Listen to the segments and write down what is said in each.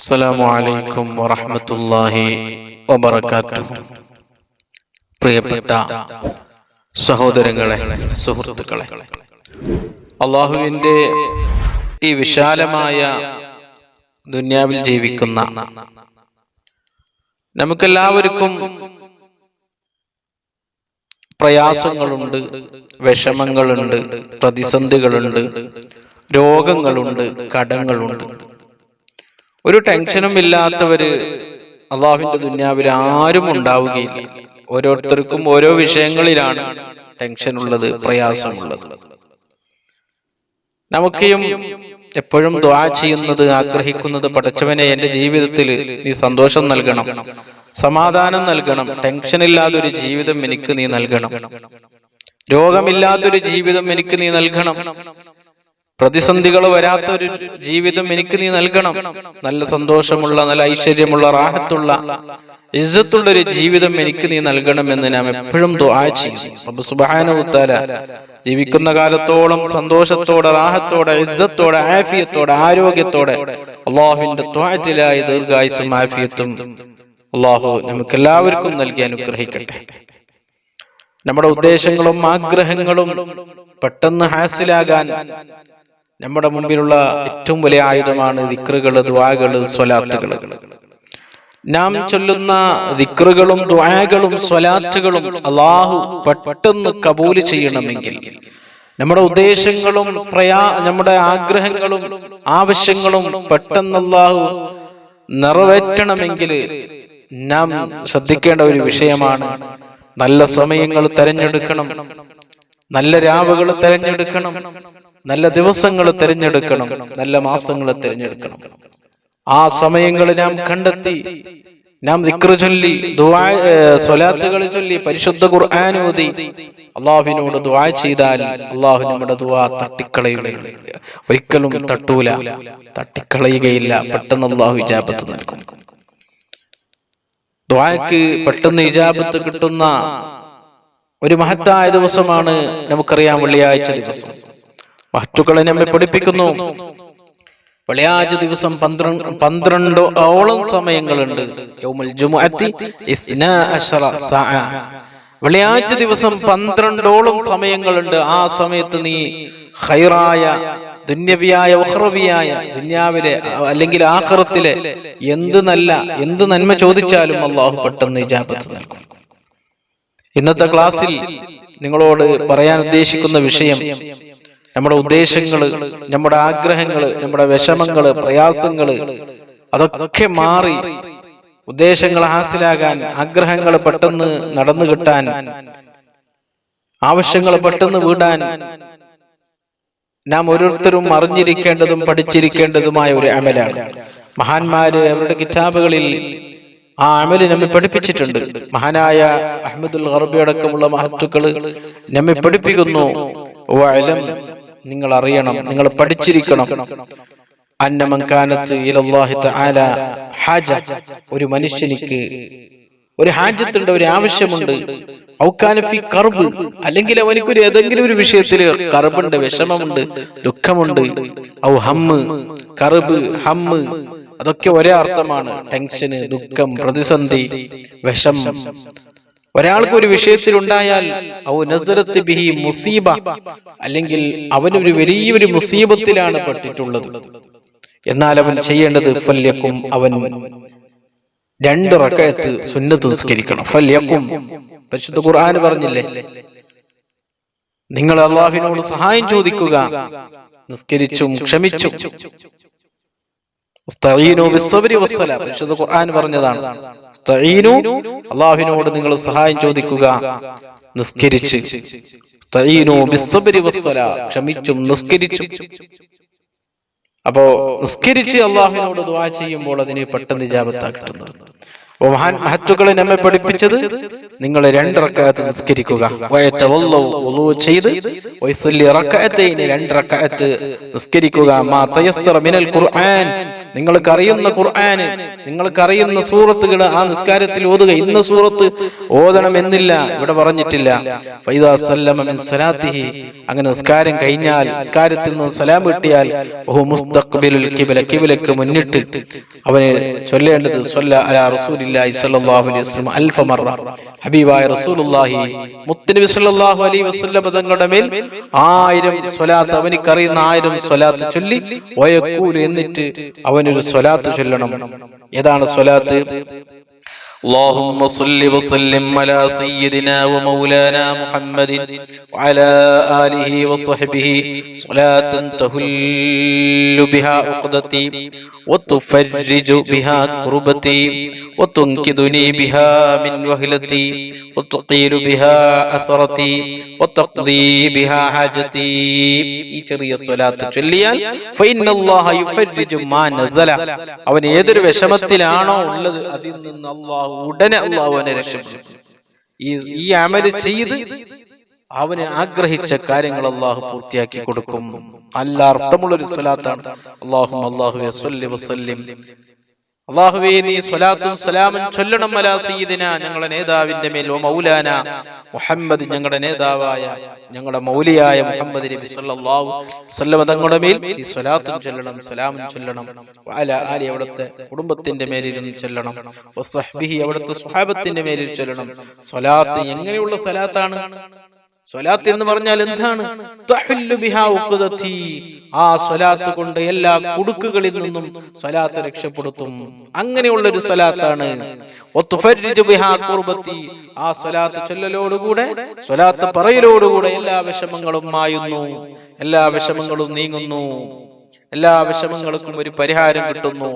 അസ്സലാമു അലൈക്കും വറഹ്മത്തുള്ളാഹി വബറകാതുഹു. പ്രിയപ്പെട്ട സഹോദരങ്ങളെ, സുഹൃത്തുക്കളെ, അല്ലാഹുവിൻ്റെ ഈ വിശാലമായ ദുനിയാവിൽ ജീവിക്കുന്ന നമുക്കെല്ലാവർക്കും പ്രയാസങ്ങളുണ്ട്, വിഷമങ്ങളുണ്ട്, പ്രതിസന്ധികളുണ്ട്, രോഗങ്ങളുണ്ട്, കടങ്ങളുണ്ട്. ഒരു ടെൻഷനും ഇല്ലാത്തവര് അള്ളാഹുവിന്റെ ദുനിയാവിൽ ആരും ഉണ്ടാവുകയില്ല. ഓരോരുത്തർക്കും ഓരോ വിഷയങ്ങളിലാണ് ടെൻഷൻ ഉള്ളത്, പ്രയാസമുള്ളത്. നമുക്കും എപ്പോഴും ദുആ ചെയ്യുന്നത്, ആഗ്രഹിക്കുന്നത്, പടച്ചവനെ എന്റെ ജീവിതത്തിൽ നീ സന്തോഷം നൽകണം, സമാധാനം നൽകണം, ടെൻഷൻ ഇല്ലാതൊരു ജീവിതം എനിക്ക് നീ നൽകണം, രോഗമില്ലാത്തൊരു ജീവിതം എനിക്ക് നീ നൽകണം, പ്രതിസന്ധികൾ വരാത്തൊരു ജീവിതം എനിക്ക് നീ നൽകണം, നല്ല സന്തോഷമുള്ള, നല്ല ഐശ്വര്യമുള്ള, റാഹത്തുള്ള, ഇസ്സത്തുള്ള ഒരു ജീവിതം എനിക്ക് നീ നൽകണമെന്ന് നാം എപ്പോഴും ദുആ ചെയ്യും. റബ്ബ് സുബ്ഹാനഹു വ തആല ജീവിക്കുന്ന കാലത്തോളം സന്തോഷത്തോടെ, റാഹത്തോടെ, ഇസ്സത്തോടെ, ആഫിയത്തോടെ, ആരോഗ്യത്തോടെ അല്ലാഹുവിന്റെ ത്വഅത്തിലായി ദീർഘായുസ്സും ആഫിയത്തും അല്ലാഹു നമുക്കെല്ലാവർക്കും നൽകി അനുഗ്രഹിക്കട്ടെ. നമ്മുടെ ഉദ്ദേശങ്ങളും ആഗ്രഹങ്ങളും പെട്ടെന്ന് ഹാസിലാകാൻ നമ്മുടെ മുമ്പിലുള്ള ഏറ്റവും വലിയ ആയുധമാണ് ദിക്റുകള്, ദുആകള്, സ്വലാത്തുകള്. നാം ചൊല്ലുന്ന ദിക്റുകളും ദുആകളും സ്വലാത്തുകളും അല്ലാഹു പെട്ടെന്ന് കബൂൽ ചെയ്യണമെങ്കിൽ, നമ്മുടെ ഉദ്ദേശങ്ങളും നമ്മുടെ ആഗ്രഹങ്ങളും ആവശ്യങ്ങളും പെട്ടെന്ന് അല്ലാഹു നിറവേറ്റണമെങ്കിൽ നാം ശ്രദ്ധിക്കേണ്ട ഒരു വിഷയമാണ് നല്ല സമയങ്ങൾ തിരഞ്ഞെടുക്കണം, നല്ല രാവുകൾ തിരഞ്ഞെടുക്കണം, നല്ല ദിവസങ്ങൾ തിരഞ്ഞെടുക്കണം, നല്ല മാസങ്ങൾ തിരഞ്ഞെടുക്കണം. ആ സമയങ്ങൾ നാം കണ്ടെത്തി നാം ദിക്ർ ചൊല്ലി, ദുആ സ്വലാത്തുകൾ ചൊല്ലി, പരിശുദ്ധ ഖുർആൻ ഓതി അല്ലാഹുവിനോട് ദുആ ചെയ്താൽ അല്ലാഹു നമ്മുടെ ദുആ തട്ടിക്കളയുകയില്ല, ഒരിക്കലും തട്ടൂല, തട്ടിക്കളയുകയില്ല. പെട്ടെന്ന് അല്ലാഹു ഇജാബത്ത് നൽകും. ദുആക്ക് പെട്ടെന്ന് ഇജാബത്ത് കിട്ടുന്ന ഒരു മഹത്തായ ദിവസമാണ് നമുക്കറിയാം വെള്ളിയാഴ്ച ദിവസം. മഹത്തുക്കളെ നമ്മെ പഠിപ്പിക്കുന്നു, വെള്ളിയാഴ്ച ദിവസം 12 സമയങ്ങളുണ്ട്. യൗമുൽ ജുമുഅത്തി 12 സഅ. വെള്ളിയാഴ്ച ദിവസം 12 സമയങ്ങളുണ്ട്. ആ സമയത്ത് നീ ഖൈറായ, ദുന്യവിയായ, ഉഖ്റവിയായ, ദുനിയാവിലെ അല്ലെങ്കിൽ ആഖിറത്തിലെ എന്ത് നന്മ ചോദിച്ചാലും അല്ലാഹു പെട്ടെന്ന് ഇജാബത്ത് നൽകും. ഇന്നത്തെ ക്ലാസ്സിൽ നിങ്ങളോട് പറയാൻ ഉദ്ദേശിക്കുന്ന വിഷയം, നമ്മുടെ ഉദ്ദേശങ്ങള്, നമ്മുടെ ആഗ്രഹങ്ങള്, നമ്മുടെ വിഷമങ്ങള്, പ്രയാസങ്ങള് അതൊക്കെ മാറി ഉദ്ദേശങ്ങൾ ഹാസിലാകാൻ, ആഗ്രഹങ്ങൾ പെട്ടെന്ന് നടന്നു കിട്ടാൻ, ആവശ്യങ്ങൾ പെട്ടെന്ന് വീടാൻ നാം ഓരോരുത്തരും അറിഞ്ഞിരിക്കേണ്ടതും പഠിച്ചിരിക്കേണ്ടതുമായ ഒരു അമലാണ്. മഹാന്മാര് അവരുടെ കിതാബുകളിൽ ആ അമല് നമ്മെ പഠിപ്പിച്ചിട്ടുണ്ട്. മഹാനായ അഹ്മദുൽ ഗർബി അടക്കമുള്ള മഹത്തുക്കള് നമ്മെ പഠിപ്പിക്കുന്നു, നിങ്ങൾ അറിയണം, നിങ്ങൾ പഠിച്ചിരിക്കണം, അന്നമൻ കാനത്ത് ഇലല്ലാഹി തആല ഹാജ, ഒരു മനുഷ്യനിക്ക് ഒരു ഹാജത്തുണ്ട്, ഒരു ആവശ്യമുണ്ട്, ഔകാന ഫി കർബ്, അല്ലെങ്കിൽ അവനിക്ക് ഏതെങ്കിലും ഒരു വിഷയത്തിൽ കർബുണ്ട്, വിഷമമുണ്ട്, ദുഃഖമുണ്ട്, ഔ ഹമ്മ്, കർബ്, ഹമ്മ് അതൊക്കെ ഒരേ അർത്ഥമാണ്. ടെൻഷന്, ദുഃഖം, പ്രതിസന്ധി, വിഷമം ഒരാൾക്ക് ഒരു വിഷയത്തിൽ ഉണ്ടായാൽ ഔ നസറത്ത് ബിഹി മുസീബ, അല്ലെങ്കിൽ അവനൊരു വലിയൊരു മുസീബത്തിലാണ് പെട്ടിട്ടുള്ളത്, എന്നാൽ അവൻ ചെയ്യേണ്ടത് ഫല്യക്കും, അവൻ 2 റക്അത്ത് സുന്നത്ത് നിസ്കരിക്കണം. ഫല്യക്കും, പരിശുദ്ധ ഖുർആൻ പറഞ്ഞില്ലേ, നിങ്ങൾ അല്ലാഹുവിനോട് സഹായം ചോദിക്കുക, നിസ്കരിച്ചും ക്ഷമിച്ചും. പരിശുദ്ധ ഖുർആൻ പറഞ്ഞതാണ്, അല്ലാഹുവിനോട് നിങ്ങൾ സഹായം ചോദിക്കുക, നിസ്കരിച്ച്, ക്ഷമിച്ചും നിസ്കരിച്ചും. അപ്പോ നിസ്കരിച്ച് അല്ലാഹുവിനോട് ദുആ ചെയ്യുമ്പോൾ അതിന് പെട്ടെന്ന് ഇജാബത്താ കിട്ടുന്നത്. മഹത്തുക്കളെ നമ്മെ പഠിപ്പിച്ചത്, നിങ്ങൾ 2 റക്അത്ത് നിസ്കരിക്കുക, വുളൂ ചെയ്ത് 2 റക്അത്ത് നിസ്കരിക്കുക, മാ തയസ്സറ മിനൽ ഖുർആൻ, നിങ്ങൾക്കറിയുന്ന ഖുർആന്, നിങ്ങൾക്കറിയുന്ന സൂറത്തുകൾ ആ നിസ്കാരത്തിൽ ഓതുക. ഇന്ന സൂറത്ത് ഓതണമെന്നില്ല, ഇവിടെ പറഞ്ഞിട്ടില്ല. ഫൈദാ സല്ലമ മിൻ സലാത്തിഹി, അങ്ങനെ നിസ്കാരം കഴിഞ്ഞാൽ, നിസ്കാരത്തിൽ നിന്ന് സലാം കിട്ടിയാൽ, വഹു മുസ്തഖ്ബിലുൽ ഖിബ്ല, ഖിബ്ലക്ക് മുന്നിട്ട് അവനെ ചൊല്ലേണ്ടത് സ്വല്ല അലാ റസൂലില്ലാഹി സ്വല്ലല്ലാഹു അലൈഹി വസല്ലം അൽഫ മറ, ഹബീബായ റസൂലുള്ളാഹി മുത്തനബി സ്വല്ലല്ലാഹു അലൈഹി വസല്ലം തങ്ങളുടെ മേൽ 1000 സ്വലാത്ത്, അവനിക്കറിയുന്ന 1000 സ്വലാത്ത് ചൊല്ലി, വയഖൂൽ, എന്നിട്ട് അവനൊരു സ്വലാത്ത് ചൊല്ലണം. ഏതാണ് സ്വലാത്ത്? اللهم صل وسلم على سيدنا ومولانا محمد وعلى آله وصحبه صلاة تهل بها عقدتي وتفرج بها كربتي وتنقذني بها من وهلتي وتقيل بها أثرتي وتقضي بها حاجتي. ഈ ചെറിയ സ്വലാത്ത് ചൊല്ലിയാൽ فإن الله يفرج ما نزل, അവൻ ഏതൊരു വിഷമത്തിലാണോ ഉള്ളത് അതിൽ നിന്ന് അല്ലാഹു ഉടനെ അവനെ രക്ഷപ്പെടുത്തും. ഈ അമല് ചെയ്ത് അവന് ആഗ്രഹിച്ച കാര്യങ്ങൾ അല്ലാഹു പൂർത്തിയാക്കി കൊടുക്കും. നല്ല അർത്ഥമുള്ളൊരു സ്വലാത്താണ്. അല്ലാഹുവേ സ്വല്ലി വസല്ലിം, അല്ലാഹുവേ നീ സ്വലാത്തും സലാമും ചൊല്ലണം അലാ സയ്യിദിനാ, ഞങ്ങളുടെ നേതാവിന്റെ മേൽ, വ മൗലാന മുഹമ്മദ്, ഞങ്ങളുടെ നേതാവായ ഞങ്ങളുടെ മൗലിയായ മുഹമ്മദ് നബി സല്ലല്ലാഹു അലൈഹി വസല്ലം തങ്ങളുടെ മേൽ ഈ സ്വലാത്തും ചൊല്ലണം, സലാമും ചൊല്ലണം. വഅലാ ആലി, അവിടുത്തെ കുടുംബത്തിന്റെ മേലിലും ചൊല്ലണം. വസ്വഹ്ബിഹി, അവിടുത്തെ സ്വഹാബത്തിന്റെ മേലിൽ ചൊല്ലണം. സ്വലാത്ത് എങ്ങനെയുള്ള സ്വലാത്താണ്? സ്വലാത്ത് എന്ന് പറഞ്ഞാൽ എന്താണ്? തഹല്ലു ബിഹാ ഉഖ്ദതി, ആ സ്വലാത്ത് കൊണ്ട് എല്ലാ കുടുക്കുകളിൽ നിന്നും സ്വലാത്ത് രക്ഷപ്പെടുത്തും. അങ്ങനെയുള്ള ഒരു സ്വലാത്താണ്. വതുഫർരിജു ബിഹാ കുർബതി, ആ സ്വലാത്ത് ചൊല്ലലോടുകൂടെ, സ്വലാത്ത് പറയലോടുകൂടെ എല്ലാ വിഷമങ്ങളും മായുന്നു, എല്ലാ വിഷമങ്ങളും നീങ്ങുന്നു, എല്ലാ വിഷമങ്ങൾക്കും ഒരു പരിഹാരം കിട്ടുന്നു.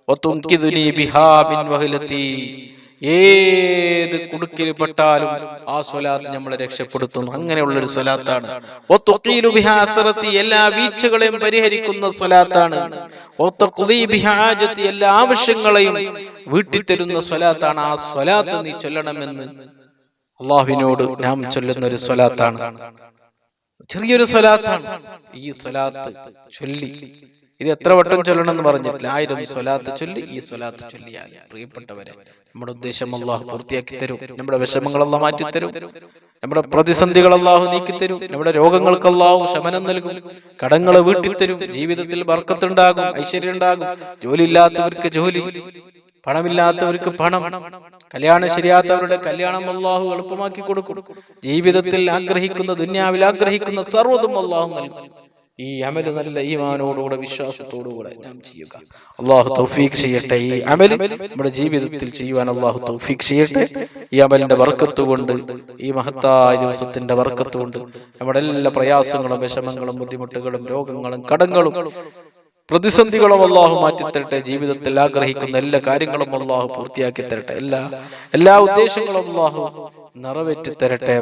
വതുൻകിദുനി ബിഹാ മിൻ വഹലതി, ഏത് കുടുക്കിൽ പെട്ടാലും ആ സ്വലാത്ത് നമ്മളെ രക്ഷപ്പെടുത്തുന്നു. അങ്ങനെയുള്ളൊരു സ്വലാത്താണ്. എല്ലാ വീഴ്ചകളെയും പരിഹരിക്കുന്ന സ്വലാത്താണ്. എല്ലാ ആവശ്യങ്ങളെയും വീട്ടിത്തരുന്ന സ്വലാത്താണ്. ആ സ്വലാത്ത് നീ ചൊല്ലണമെന്ന് അള്ളാഹുവിനോട് നാം ചൊല്ലുന്ന ഒരു സ്വലാത്താണ്. ചെറിയൊരു സ്വലാത്താണ്. ഈ സ്വലാത്ത് ചൊല്ലി, ഇത് എത്ര വട്ടം ചൊല്ലണം എന്ന് പറഞ്ഞിട്ടില്ല. 1000 സ്വലാത്ത് ചൊല്ലി ഈ സ്വലാത്ത് ചൊല്ലിയാൽ, പ്രിയപ്പെട്ടവരെ, നമ്മുടെ ഉദ്ദേശം അല്ലാഹു പൂർത്തിയാക്കി തരും. നമ്മുടെ വിഷമങ്ങൾ അല്ലാഹു മാറ്റിത്തരും. നമ്മുടെ പ്രതിസന്ധികൾ അല്ലാഹു നീക്കിത്തരും. നമ്മുടെ രോഗങ്ങൾക്ക് അല്ലാഹു ശമനം നൽകും. കടങ്ങളെ വീട്ടിത്തരും. ജീവിതത്തിൽ ബർക്കത്തുണ്ടാകും, ഐശ്വര്യം ഉണ്ടാകും. ജോലി ഇല്ലാത്തവർക്ക് ജോലി, പണമില്ലാത്തവർക്ക് പണം, കല്യാണം ശരിയാത്തവരുടെ കല്യാണം അല്ലാഹു എളുപ്പമാക്കി കൊടുക്കും. ജീവിതത്തിൽ ആഗ്രഹിക്കുന്ന, ദുനിയാവിൽ ആഗ്രഹിക്കുന്ന സർവ്വതും അല്ലാഹു നൽകും. ഈ അമല് നല്ല ഈമാനോടുകൂടെ, വിശ്വാസത്തോടുകൂടെ നാം ചെയ്യുക. അല്ലാഹു തൗഫീഖ് ചെയ്യട്ടെ. ഈ അമൽ നമ്മുടെ ജീവിതത്തിൽ ചെയ്യുവാൻ അല്ലാഹു തൗഫീഖ് ചെയ്യട്ടെ. ഈ അമലിന്റെ ബർക്കത്ത് കൊണ്ട്, ഈ മഹത്തായ ദിവസത്തിന്റെ ബർക്കത്ത് കൊണ്ട് നമ്മുടെ എല്ലാ പ്രയാസങ്ങളും, വിഷമങ്ങളും, ബുദ്ധിമുട്ടുകളും, രോഗങ്ങളും, കടങ്ങളും, പ്രതിസന്ധികളും അല്ലാഹു മാറ്റിത്തരട്ടെ. ജീവിതത്തിൽ ആഗ്രഹിക്കുന്ന എല്ലാ കാര്യങ്ങളും അല്ലാഹു പൂർത്തിയാക്കി തരട്ടെ. എല്ലാ ഉദ്ദേശങ്ങളും അല്ലാഹു നിറവേറ്റി തരട്ടെ.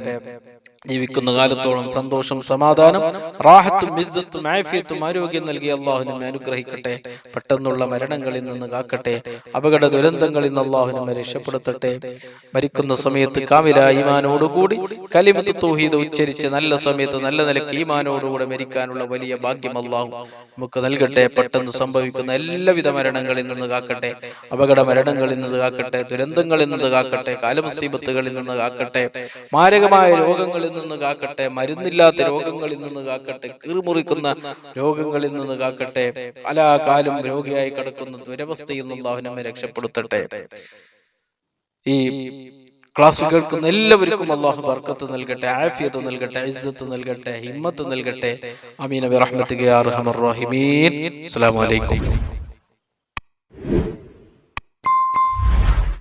ജീവിക്കുന്ന കാലത്തോളം സന്തോഷം, സമാധാനം, റാഹത്തും ഇസ്സത്തും ആഫിയത്തും ആരോഗ്യം നൽകി അല്ലാഹു നമ്മെ അനുഗ്രഹിക്കട്ടെ. പെട്ടെന്നുള്ള മരണങ്ങളിൽ നിന്ന് കാക്കട്ടെ. അപകട ദുരന്തങ്ങളിൽ നിന്ന് അല്ലാഹു നമ്മെ രക്ഷപ്പെടുത്തട്ടെ. മരിക്കുന്ന സമയത്ത് കാമിലായ ഈമാനോടുകൂടി കലിമത്ത് തൗഹീദ് ഉച്ചരിച്ച് നല്ല സമയത്ത് നല്ല നിലയ്ക്ക് ഈമാനോടുകൂടെ മരിക്കാനുള്ള വലിയ ഭാഗ്യം അല്ലാഹു നമുക്ക് നൽകട്ടെ. പെട്ടെന്ന് സംഭവിക്കുന്ന എല്ലാവിധ മരണങ്ങളിൽ നിന്ന് കാക്കട്ടെ. അപകട മരണങ്ങളിൽ നിന്ന് കാക്കട്ടെ. ദുരന്തങ്ങളിൽ നിന്ന് കാക്കട്ടെ. കാലമുസീബത്തുകളിൽ നിന്ന് കാക്കട്ടെ. മാരകമായ രോഗങ്ങളിൽ നിന്ന് കാക്കട്ടെ. മരുന്നില്ലാത്ത രോഗങ്ങളിൽ നിന്ന് കാക്കട്ടെ. കീറുമുറിക്കുന്ന രോഗങ്ങളിൽ നിന്ന് കാക്കട്ടെ. കാലാകാലം രോഗിയായി കിടക്കുന്ന ദുരവസ്ഥയിൽ നിന്ന് അല്ലാഹു നമ്മെ രക്ഷപ്പെടുത്തട്ടെ. ഈ ക്ലാസ് കേൾക്കുന്ന എല്ലാവർക്കും അല്ലാഹു ബർക്കത്ത് നൽകട്ടെ, ആഫിയത്ത് നൽകട്ടെ, ഇസ്സത്ത് നൽകട്ടെ, ഹിമ്മത്ത് നൽകട്ടെ. ആമീൻ ബിറഹ്മതിക യാ അർഹമർ റഹീമീൻ. അസ്സലാമു അലൈക്കും.